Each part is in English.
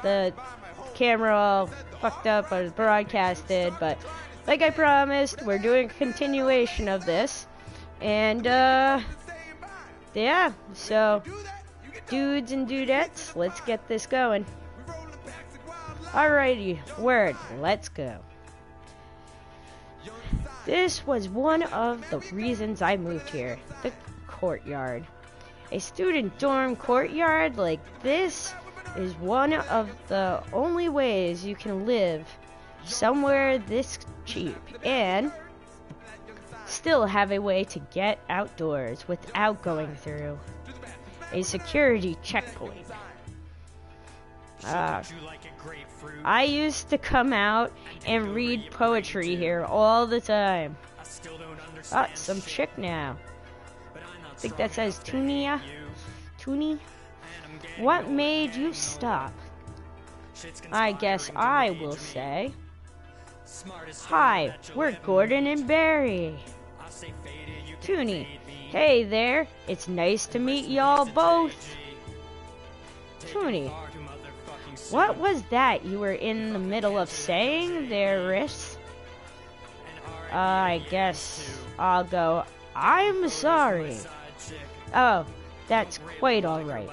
the camera all fucked up or broadcasted, but like I promised, we're doing a continuation of this. And, yeah, so, dudes and dudettes, let's get this going. Alrighty, word, let's go. This was one of the reasons I moved here, the courtyard. A student dorm courtyard like this is one of the only ways you can live somewhere this cheap and still have a way to get outdoors without going through a security checkpoint. I used to come out and read poetry here all the time. Oh, some chick now. I think that says Tunia. Toonie? What made you stop? I guess I will say. Hi, we're Gordon and Barry. Toonie, hey there. It's nice to meet y'all both. Toonie, what was that you were in the middle of saying there, Riss? I guess I'll go, I'm sorry. Oh, that's quite alright.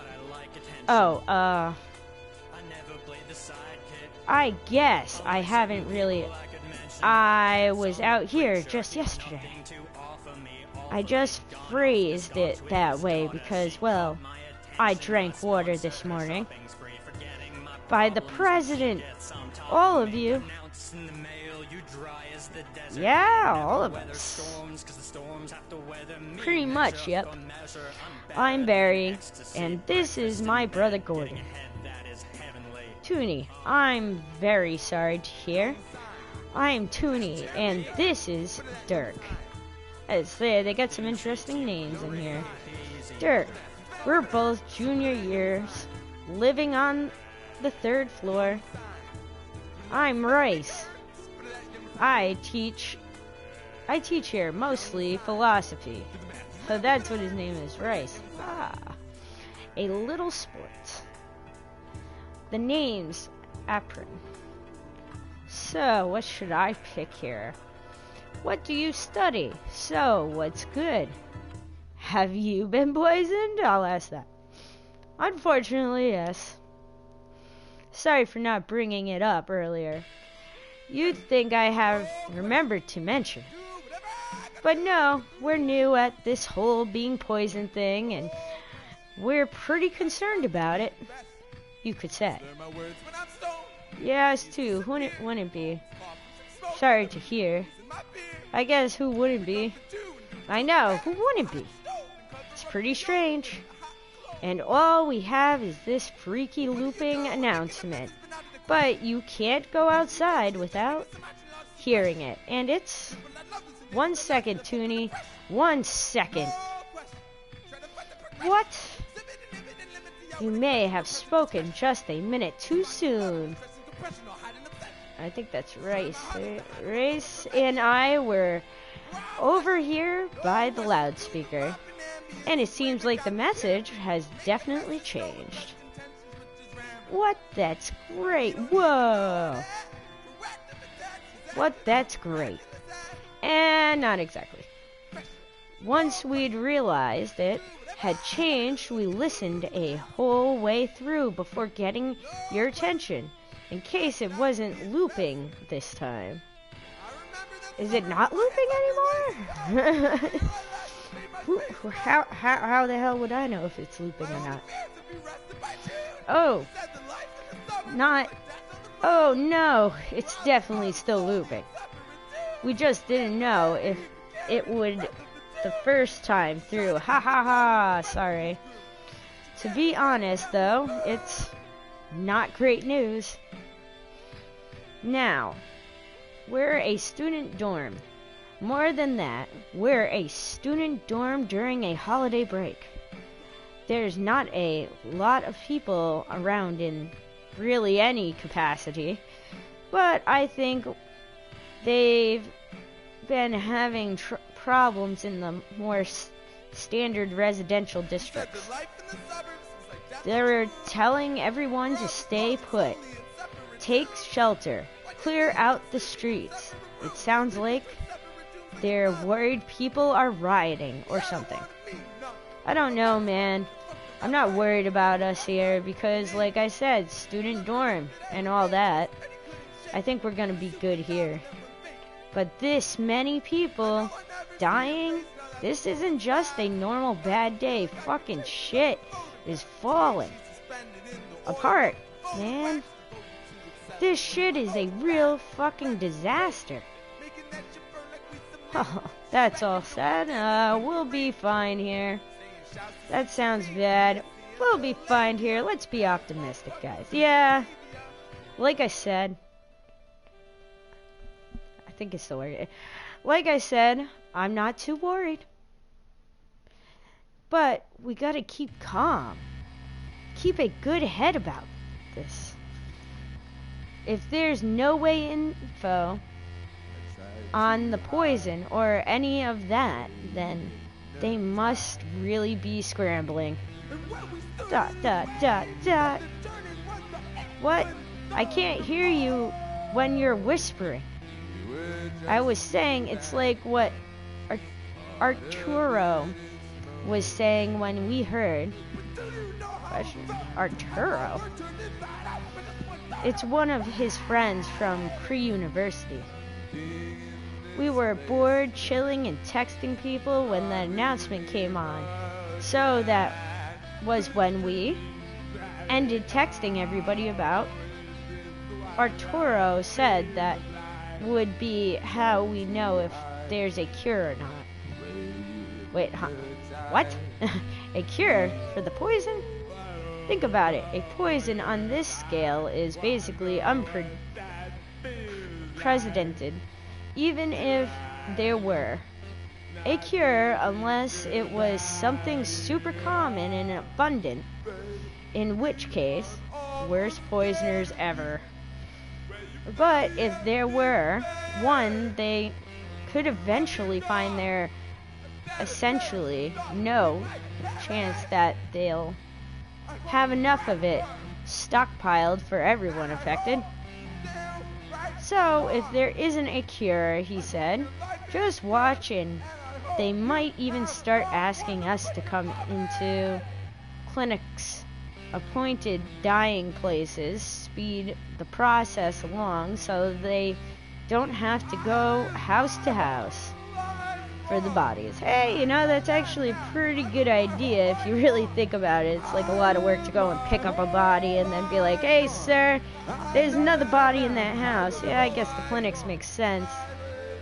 Oh, I guess I haven't really... I was out here just yesterday. I just phrased it that way because, well, I drank water this morning. By the president. All of you. Yeah, all of us. Pretty much, yep. I'm Barry, and this is my brother Gordon. Toonie, I'm very sorry to hear. I'm Toonie, and this is Dirk. They got some interesting names in here. Dirk, we're both junior years, living on the 3rd floor. I'm Rice. I teach here mostly philosophy. So that's what his name is, Rice. Ah, a little sport. The name's Apron. So, what should I pick here? What do you study? So, what's good? Have you been poisoned? I'll ask that. Unfortunately, yes. Sorry for not bringing it up earlier. You'd think I have remembered to mention. But no, we're new at this whole being poisoned thing, and we're pretty concerned about it, you could say. Yeah, us too. Who wouldn't be? Sorry to hear. I guess who wouldn't be? I know, who wouldn't be? It's pretty strange. And all we have is this freaky looping announcement. But you can't go outside without hearing it. And it's... 1 second, Toonie. 1 second. What? You may have spoken just a minute too soon. I think that's Rice. Rice and I were over here by the loudspeaker. And it seems like the message has definitely changed. What? That's great. Whoa. What? That's great. And not exactly. Once we'd realized it had changed, we listened a whole way through before getting your attention, in case it wasn't looping this time. Is it not looping anymore? How the hell would I know if it's looping or not? Oh. Not. Oh no, it's definitely still looping. We just didn't know if it would the first time through. Ha ha ha, sorry. To be honest though, it's not great news. Now, we're a student dorm. More than that, we're a student dorm during a holiday break. There's not a lot of people around in really any capacity, but I think they've been having problems in the more standard residential districts. They're telling everyone to stay put. Take shelter. Clear out the streets. It sounds like they're worried people are rioting or something. I don't know, man. I'm not worried about us here because, like I said, student dorm and all that. I think we're gonna be good here. But this many people dying, this isn't just a normal bad day. Fucking shit is falling apart, man. This shit is a real fucking disaster. Oh, that's all sad. We'll be fine here. That sounds bad. We'll be fine here. Let's be optimistic, guys. Yeah, like I said, I think it's the word. Like I said, I'm not too worried. But we gotta keep calm. Keep a good head about this. If there's no way info on the poison or any of that, then they must really be scrambling. Dot, dot, dot, dot. What? I can't hear you when you're whispering. I was saying it's like what Arturo was saying when we heard. Arturo? It's one of his friends from pre-university. We were bored, chilling, and texting people when the announcement came on. So that was when we ended texting everybody about. Arturo said that would be how we know if there's a cure or not. Wait, huh? What? A cure for the poison? Think about it. A poison on this scale is basically unprecedented, even if there were a cure, unless it was something super common and abundant, in which case, worst poisoners ever. But if there were one, they could eventually find their essentially no chance that they'll have enough of it stockpiled for everyone affected. So, if there isn't a cure, he said, just watch and they might even start asking us to come into clinics, appointed dying places, speed the process along so they don't have to go house to house for the bodies. Hey, you know, that's actually a pretty good idea if you really think about it. It's like a lot of work to go and pick up a body and then be like, hey, sir, there's another body in that house. Yeah, I guess the clinics make sense.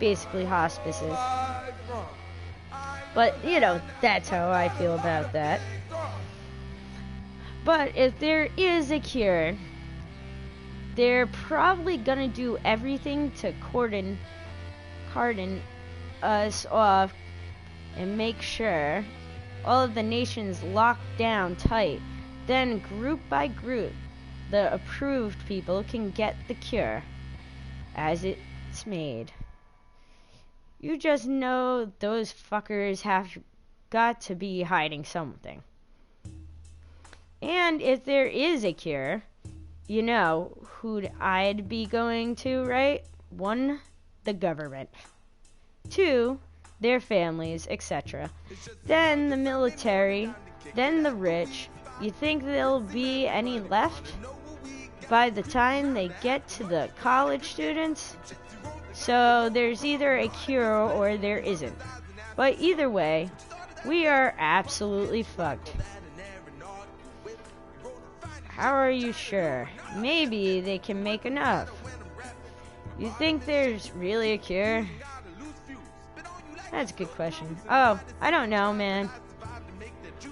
Basically hospices. But, you know, that's how I feel about that. But if there is a cure, they're probably gonna do everything to cordon us off and make sure all of the nations locked down tight. Then group by group, the approved people can get the cure as it's made. You just know those fuckers have got to be hiding something. And if there is a cure, you know who'd I'd be going to, right? 1, the government. 2, their families, etc. Then the military, then the rich. You think there'll be any left by the time they get to the college students? So there's either a cure or there isn't. But either way, we are absolutely fucked. How are you sure? Maybe they can make enough. You think there's really a cure? That's a good question. Oh, I don't know, man.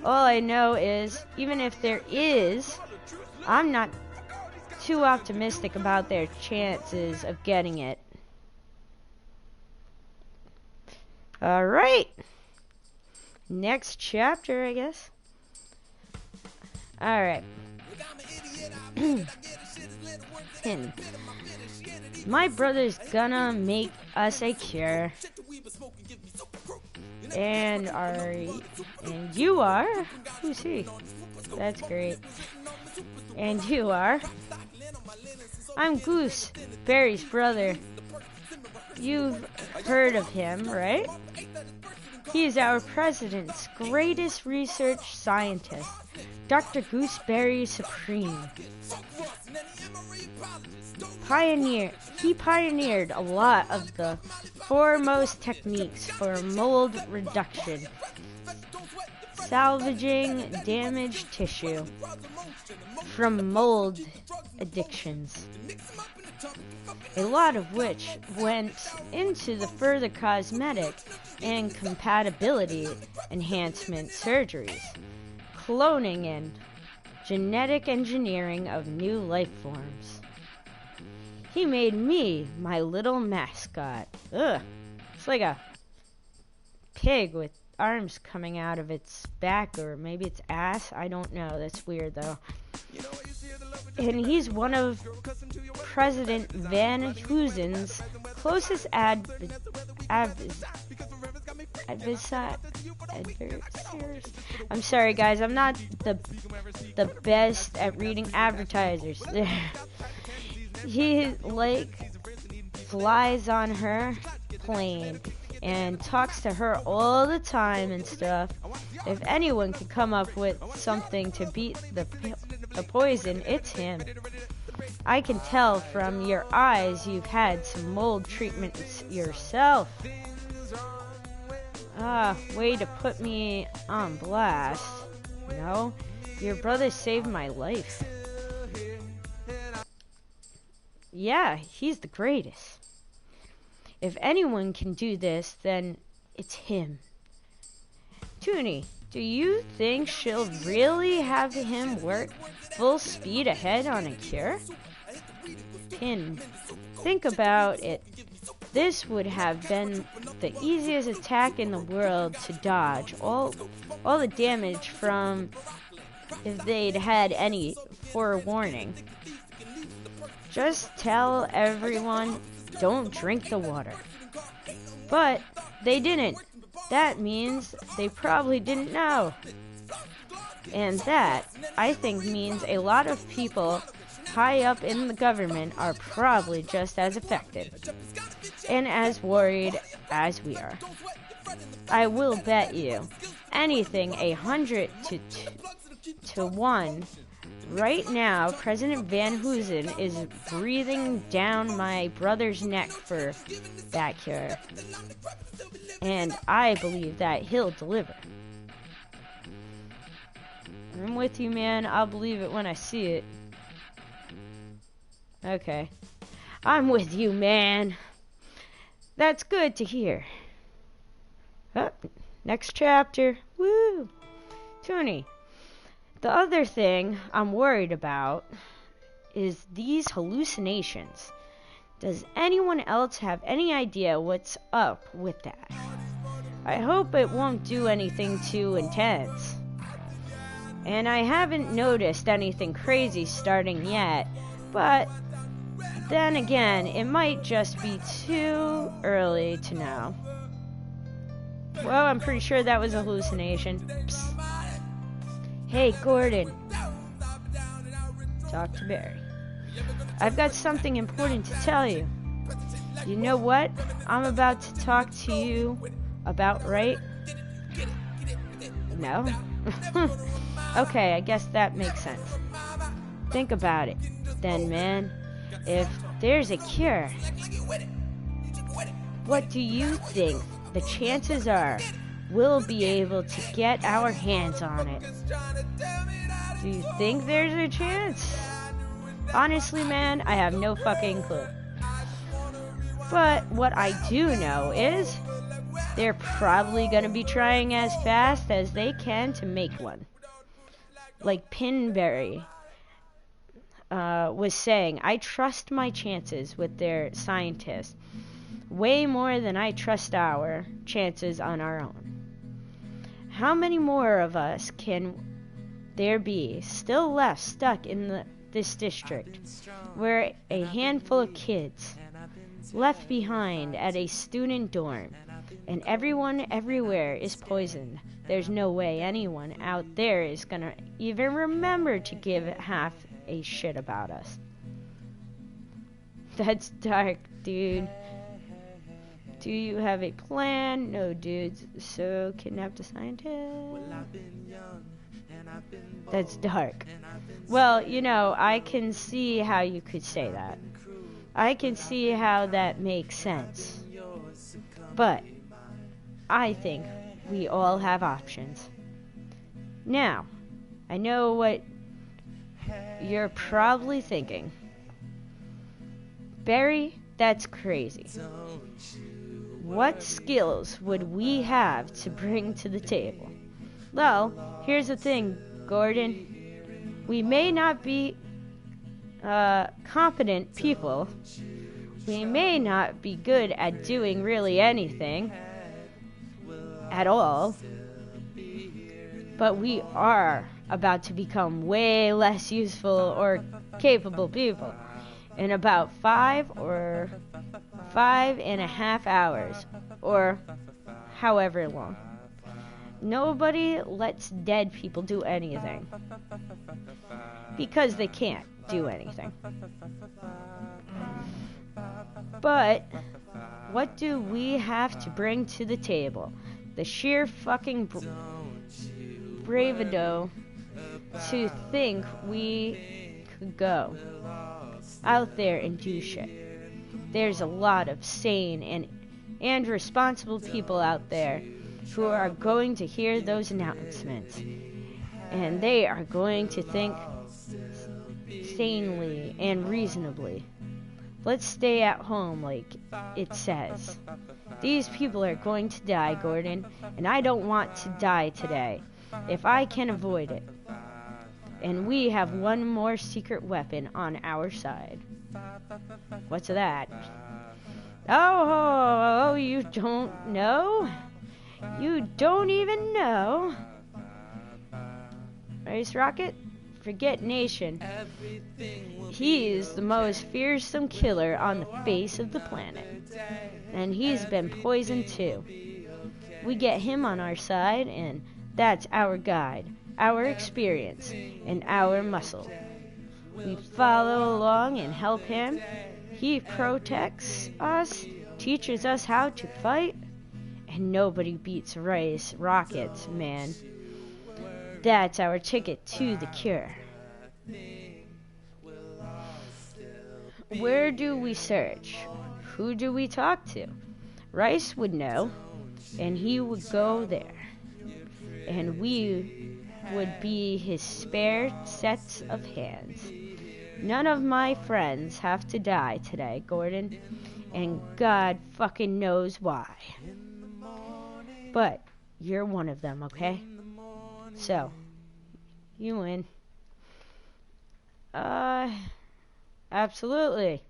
All I know is, even if there is, I'm not too optimistic about their chances of getting it. Alright. Next chapter, I guess. Alright. My brother's gonna make us a cure. And you are? Who's he? That's great. And you are? I'm Goose, Barry's brother. You've heard of him, right? He is our president's greatest research scientist, Dr. Gooseberry Supreme. He pioneered a lot of the foremost techniques for mold reduction, salvaging damaged tissue from mold addictions, a lot of which went into the further cosmetic and compatibility enhancement surgeries, cloning and genetic engineering of new life forms. He made me my little mascot. Ugh, it's like a pig with arms coming out of its back, or maybe its ass. I don't know. That's weird, though. And he's one of President Van Hoosen's closest adversaries. I'm sorry, guys. I'm not the best at reading advertisers. He flies on her plane and talks to her all the time and stuff. If anyone could come up with something to beat the poison, it's him. I can tell from your eyes you've had some mold treatments yourself. Way to put me on blast. No, your brother saved my life. Yeah, he's the greatest. If anyone can do this, then it's him. Toonie, do you think she'll really have him work full speed ahead on a cure? Pin, think about it. This would have been the easiest attack in the world to dodge. All the damage from if they'd had any forewarning. Just tell everyone, don't drink the water. But they didn't. That means they probably didn't know. And that, I think, means a lot of people high up in the government are probably just as affected and as worried as we are. I will bet you anything 100 to 1. Right now, President Van Hoosen is breathing down my brother's neck for that cure. And I believe that he'll deliver. I'm with you, man. I'll believe it when I see it. Okay. I'm with you, man. That's good to hear. Oh, next chapter. Woo! Toonie. The other thing I'm worried about is these hallucinations. Does anyone else have any idea what's up with that? I hope it won't do anything too intense. And I haven't noticed anything crazy starting yet, but then again, it might just be too early to know. Well, I'm pretty sure that was a hallucination. Psst. Hey, Gordon. Talk to Barry. I've got something important to tell you. You know what I'm about to talk to you about, right? No? Okay, I guess that makes sense. Think about it, then, man. If there's a cure, what do you think the chances are we'll be able to get our hands on it? Do you think there's a chance? Honestly, man, I have no fucking clue. But what I do know is they're probably gonna be trying as fast as they can to make one. Like Pinberry was saying, I trust my chances with their scientists way more than I trust our chances on our own. How many more of us can there be still left stuck in this district, where a handful of kids left behind at a student dorm And everyone everywhere is poisoned. There's no way anyone out there is gonna even remember to give half a shit about us. That's dark, dude. Do you have a plan? No, dudes. So, kidnap the scientist? That's dark. Well, you know, I can see how you could say that. I can see how that makes sense. But I think we all have options. Now, I know what you're probably thinking. Barry, that's crazy. What skills would we have to bring to the table? Well, here's the thing, Gordon. We may not be competent people. We may not be good at doing really anything at all, but we are about to become way less useful or capable people in about 5.5 hours, or however long. Nobody lets dead people do anything because they can't do anything. But what do we have to bring to the table? The sheer fucking bravado to think we could go out there and do shit. There's a lot of sane and responsible people out there who are going to hear those announcements, and they are going to think sanely and reasonably. Let's stay at home, like it says. These people are going to die, Gordon, and I don't want to die today, if I can avoid it. And we have one more secret weapon on our side. What's that? Oh, you don't know? You don't even know? Ice Rocket? Forget Nation. He's the most fearsome killer on the face of the planet. And he's been poisoned too. We get him on our side, and that's our guide, our experience, and our muscle. We follow along and help him. He protects us, teaches us how to fight, and nobody beats Rice Rockets, man. That's our ticket to the cure. Where do we search? Who do we talk to? Rice would know, and he would go there. And we would be his spare sets of hands. None of my friends have to die today, Gordon, and God fucking knows why. But you're one of them, okay? So, you win. Absolutely.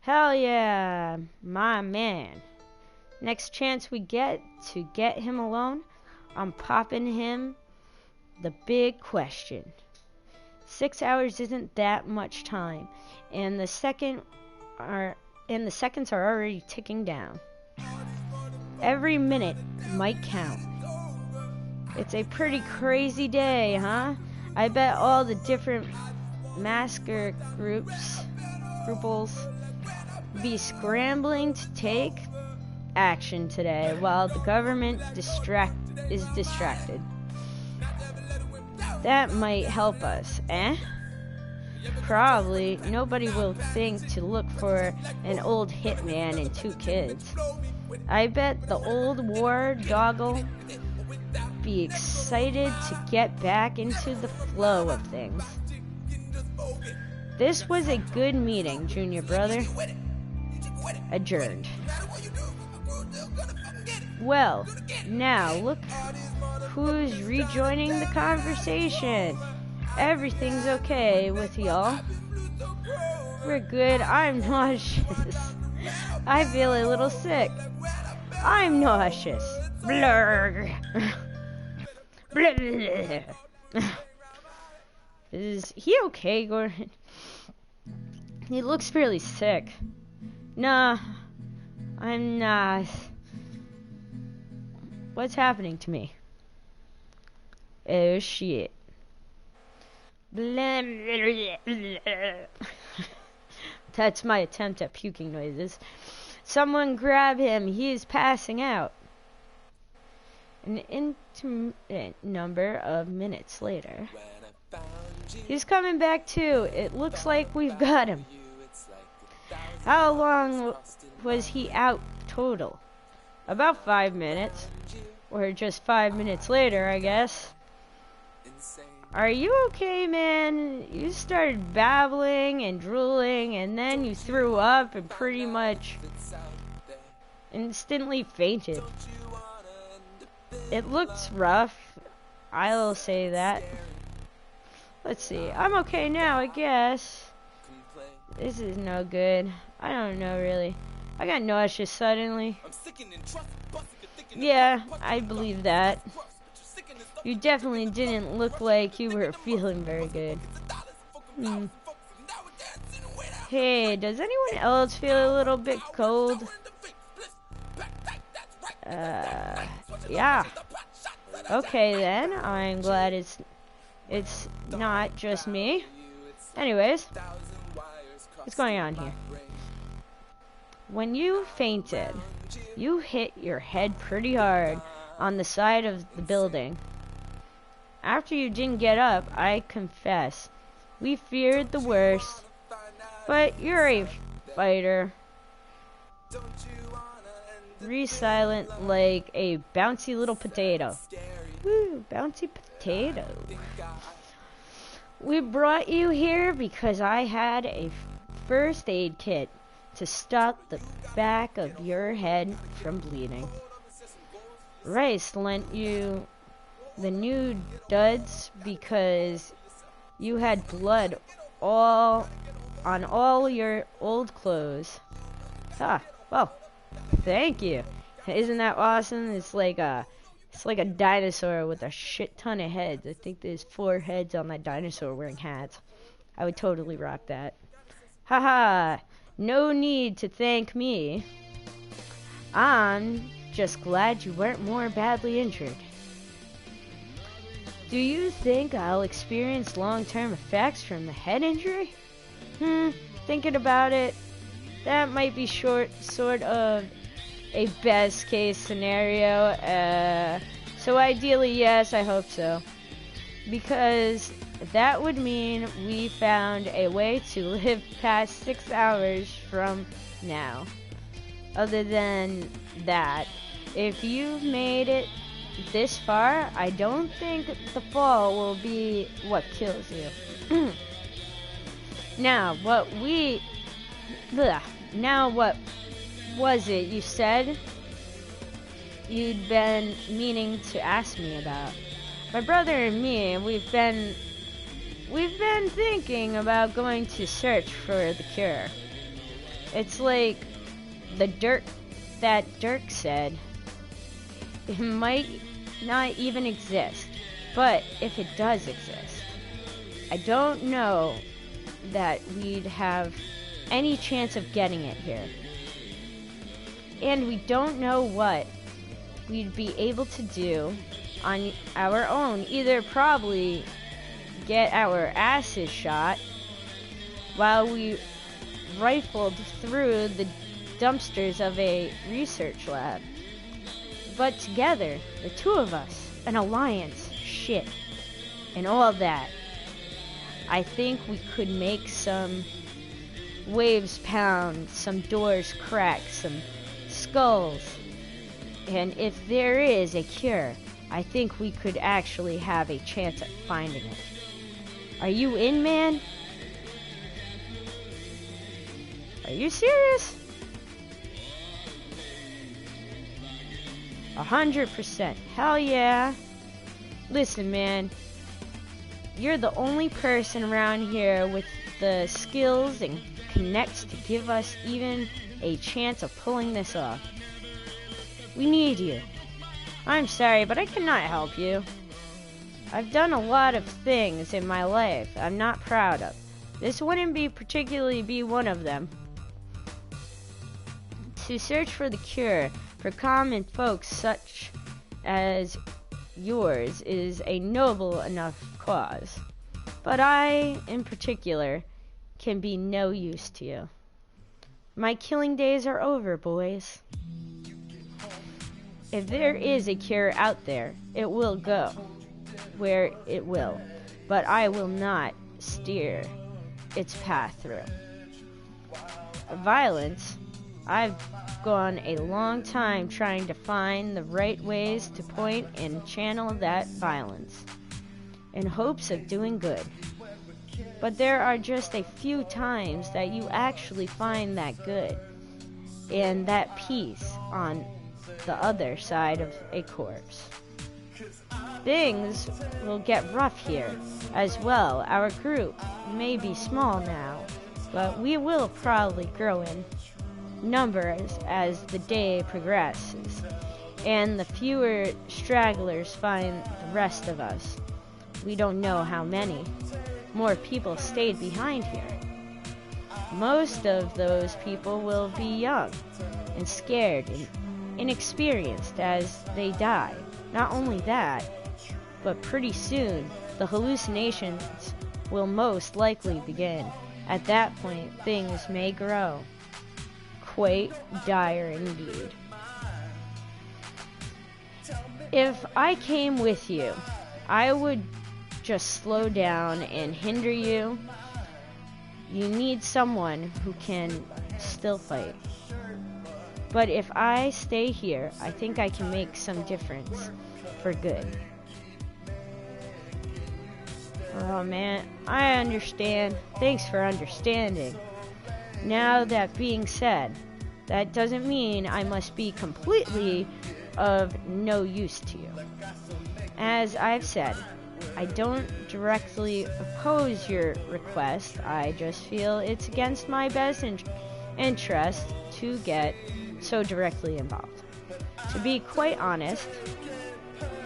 Hell yeah, my man. Next chance we get to get him alone, I'm popping him the big question. 6 hours isn't that much time, and the seconds are already ticking down. Every minute might count. It's a pretty crazy day, huh? I bet all the different masker groupals be scrambling to take action today while the government is distracted. That might help us, eh? Probably nobody will think to look for an old hitman and 2 kids. I bet the old war dog'll be excited to get back into the flow of things. This was a good meeting, Junior Brother. Adjourned. Well, now look who's rejoining the conversation. Everything's okay with y'all. We're good. I'm nauseous. I feel a little sick. I'm nauseous. Blurg. Is he okay, Gordon? He looks fairly sick. Nah, I'm not. What's happening to me? Oh shit. That's my attempt at puking noises. Someone grab him. He is passing out. An intimate number of minutes later. He's coming back too. It looks like we've got him. How long was he out total? About 5 minutes. Or just 5 minutes later, I guess. Are you okay, man? You started babbling and drooling, and then you threw up and pretty much instantly fainted. It looks rough. I'll say that. Let's see. I'm okay now, I guess. This is no good. I don't know, really. I got nauseous suddenly. Yeah, I believe that. You definitely didn't look like you were feeling very good. Hey, does anyone else feel a little bit cold? Yeah. Okay then, I'm glad it's not just me. Anyways, what's going on here? When you fainted, you hit your head pretty hard on the side of the building. After you didn't get up, I confess, we feared the worst, but you're a fighter. Resilient like a bouncy little potato. Woo, bouncy potato. We brought you here because I had a first aid kit to stop the back of your head from bleeding. Rice lent you the new duds because you had blood on all your old clothes. Well, thank you. Isn't that awesome? It's like a dinosaur with a shit ton of heads. I think there's 4 heads on that dinosaur wearing hats. I would totally rock that. Haha, no need to thank me. I'm just glad you weren't more badly injured. Do you think I'll experience long-term effects from the head injury? Thinking about it, that might be sort of a best case scenario. So ideally, yes, I hope so. Because that would mean we found a way to live past 6 hours from now. Other than that, if you've made it this far, I don't think the fall will be what kills you. Now what was it you said you'd been meaning to ask me about? My brother and me, we've been thinking about going to search for the cure. It's like that Dirk said. It might not even exist, but if it does exist, I don't know that we'd have any chance of getting it here. And we don't know what we'd be able to do on our own. Either probably get our asses shot while we rifled through the dumpsters of a research lab. But together, the two of us, an alliance, shit, and all that, I think we could make some waves pound, some doors crack, some skulls. And if there is a cure, I think we could actually have a chance at finding it. Are you in, man? Are you serious? 100%. Hell yeah. Listen, man. You're the only person around here with the skills and connects to give us even a chance of pulling this off. We need you. I'm sorry, but I cannot help you. I've done a lot of things in my life I'm not proud of. This wouldn't particularly be one of them. To search for the cure for common folks such as yours is a noble enough cause. But I, in particular, can be no use to you. My killing days are over, boys. If there is a cure out there, it will go where it will, but I will not steer its path through. Violence, I've gone a long time trying to find the right ways to point and channel that violence in hopes of doing good. But there are just a few times that you actually find that good and that peace on the other side of a corpse. Things will get rough here as well. Our group may be small now, but we will probably grow in numbers as the day progresses, and the fewer stragglers find the rest of us. We don't know how many more people stayed behind here. Most of those people will be young and scared and inexperienced as they die. Not only that, but pretty soon the hallucinations will most likely begin. At that point, things may grow quite dire indeed. If I came with you, I would just slow down and hinder you. You need someone who can still fight. But if I stay here, I think I can make some difference for good. Oh man, I understand. Thanks for understanding. Now that being said, that doesn't mean I must be completely of no use to you. As I've said, I don't directly oppose your request. I just feel it's against my best interest to get so directly involved. To be quite honest,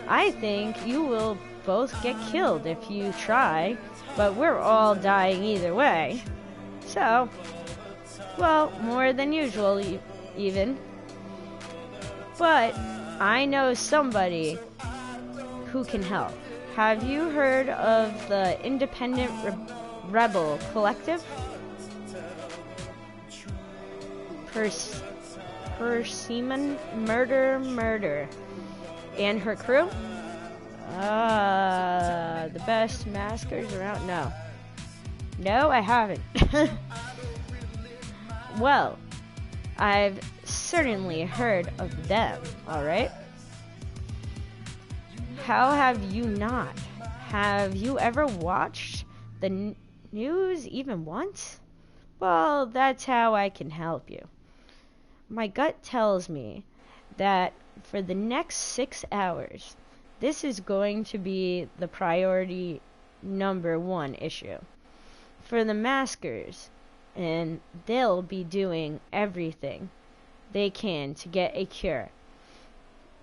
I think you will both get killed if you try, but we're all dying either way. So, well, more than usual even. But I know somebody who can help. Have you heard of the Independent Rebel Collective? Persimmon Murder. And her crew? The best maskers around? No, I haven't. Well, I've certainly heard of them, alright? How have you not? Have you ever watched the news even once? Well, that's how I can help you. My gut tells me that for the next 6 hours, this is going to be the priority number 1 issue for the maskers, and they'll be doing everything they can to get a cure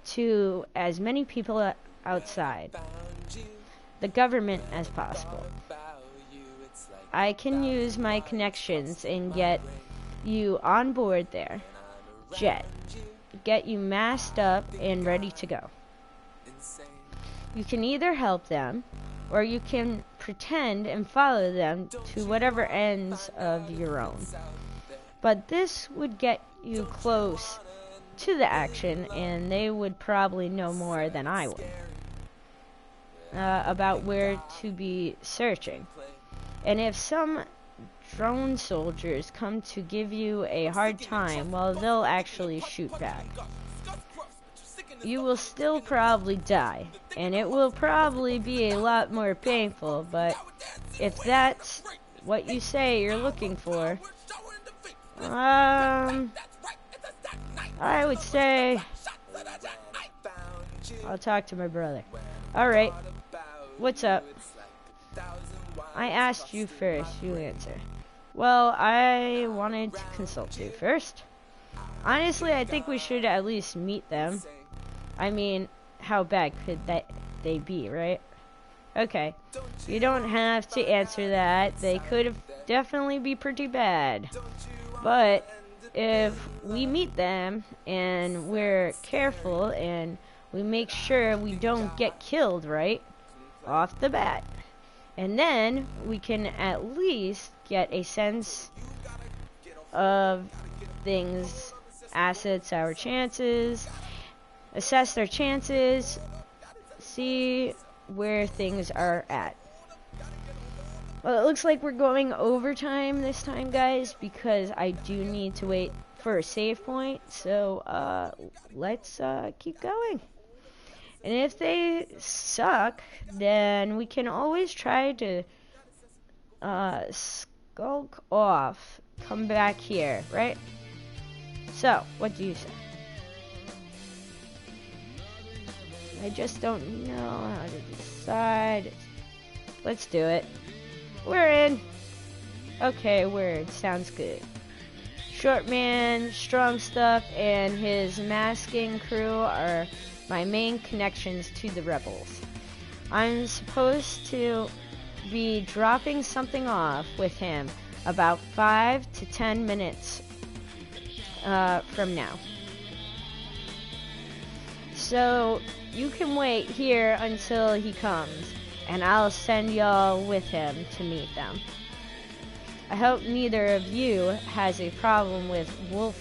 to as many people outside the government as possible. I can use my connections and get you on board their jet, get you masked up and ready to go. You can either help them, or you can pretend and follow them to whatever ends of your own. But this would get you close to the action, and they would probably know more than I would about where to be searching. And if some drone soldiers come to give you a hard time, well, they'll actually shoot back. You will still probably die, and it will probably be a lot more painful, but if that's what you say you're looking for, I would say I'll talk to my brother. Alright, what's up? I asked you first, you answer. Well, I wanted to consult you first. Honestly, I think we should at least meet them. I mean, how bad could they be, right? Okay, you don't have to answer that. They could definitely be pretty bad. But if we meet them and we're careful and we make sure we don't get killed right off the bat. And then we can at least get a sense of things, assets, our chances, assess their chances, see where things are at. Well, it looks like we're going overtime this time, guys, because I do need to wait for a save point. So let's keep going. And if they suck, then we can always try to skulk off, come back here, right? So, what do you say? I just don't know how to decide. Let's do it. We're in. Okay, word. Sounds good. Short man, strong stuff, and his masking crew are my main connections to the rebels. I'm supposed to be dropping something off with him about 5 to 10 minutes from now. So you can wait here until he comes, and I'll send y'all with him to meet them. I hope neither of you has a problem with wolf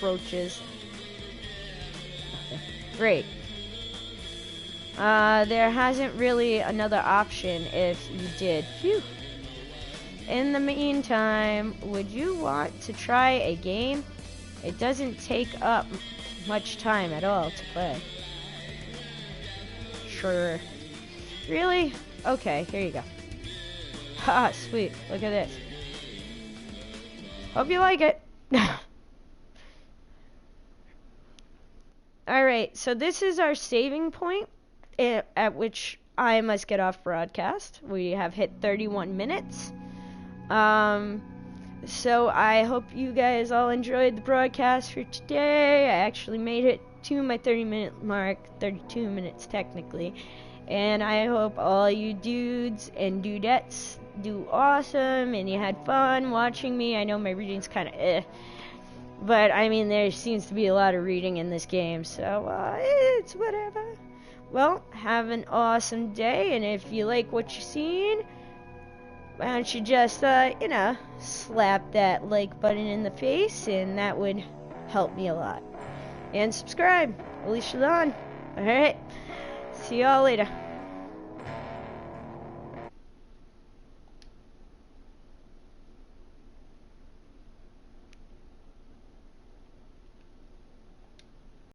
roaches. Great. There hasn't really another option if you did. Phew. In the meantime, would you want to try a game? It doesn't take up much time at all to play. Sure. Really? Okay, here you go. Haha, sweet. Look at this. Hope you like it. Alright, so this is our saving point at which I must get off broadcast. We have hit 31 minutes. So I hope you guys all enjoyed the broadcast for today. I actually made it to my 30-minute mark, 32 minutes technically. And I hope all you dudes and dudettes do awesome and you had fun watching me. I know my reading's kind of but I mean there seems to be a lot of reading in this game, so it's whatever. Well, have an awesome day, and if you like what you're seeing, why don't you just slap that like button in the face, and that would help me a lot. And subscribe. AlishatheHun. Alright, see y'all later.